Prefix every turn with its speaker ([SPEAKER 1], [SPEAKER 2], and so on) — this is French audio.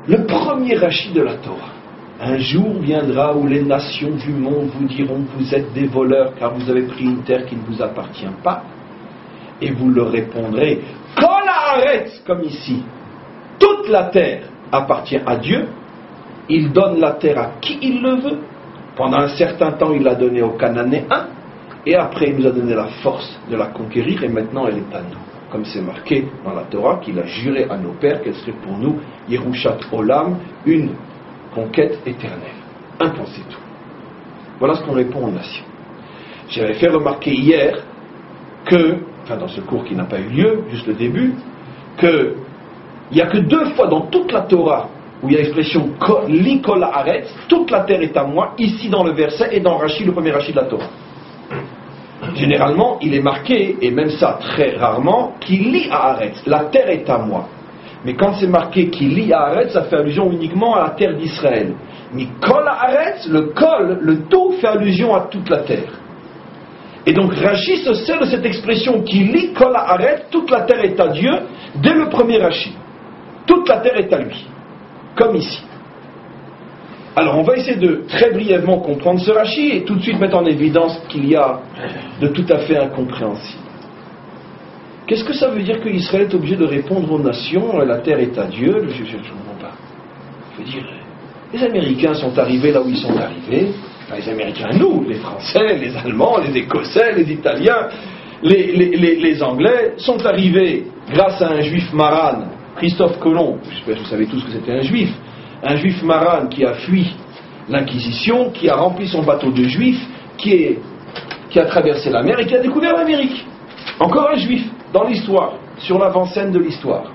[SPEAKER 1] Le premier Rashi de la Torah. Un jour viendra où les nations du monde vous diront que vous êtes des voleurs car vous avez pris une terre qui ne vous appartient pas. Et vous leur répondrez, Kol haaretz, comme ici, toute la terre appartient à Dieu. Il donne la terre à qui il le veut. Pendant un certain temps, il l'a donnée aux Cananéens. Et après, il nous a donné la force de la conquérir. Et maintenant, elle est à nous. Comme c'est marqué dans la Torah, qu'il a juré à nos pères qu'elle serait pour nous, Yerushat Olam, une conquête éternelle. Un point, c'est tout. Voilà ce qu'on répond aux nations. J'avais fait remarquer hier que, dans ce cours qui n'a pas eu lieu, juste le début, qu'il n'y a que 2 fois dans toute la Torah où il y a l'expression Li kol haaretz, toute la terre est à moi, ici dans le verset et dans Rashi, le premier Rashi de la Torah. Généralement, il est marqué, et même ça très rarement, Ki li haaretz, la terre est à moi. Mais quand c'est marqué Ki li haaretz, ça fait allusion uniquement à la terre d'Israël. Mais kol haaretz, le kol, le tout, fait allusion à toute la terre. Et donc Rashi se sert de cette expression Ki li kol haaretz, toute la terre est à Dieu, dès le premier Rashi. Toute la terre est à lui. Comme ici. Alors on va essayer de très brièvement comprendre ce Rashi et tout de suite mettre en évidence qu'il y a de tout à fait incompréhensible. Qu'est-ce que ça veut dire que Israël est obligé de répondre aux nations, la terre est à Dieu? Je ne comprends pas. Je veux dire, les Américains sont arrivés là où ils sont arrivés. Enfin, les Américains, nous, les Français, les Allemands, les Écossais, les Italiens, les Anglais sont arrivés grâce à un juif Maran, Christophe Colomb. J'espère que vous savez tous que c'était un juif Maran qui a fui l'Inquisition, qui a rempli son bateau de juifs, qui a traversé la mer et qui a découvert l'Amérique. Encore un juif dans l'histoire, sur l'avant-scène de l'histoire.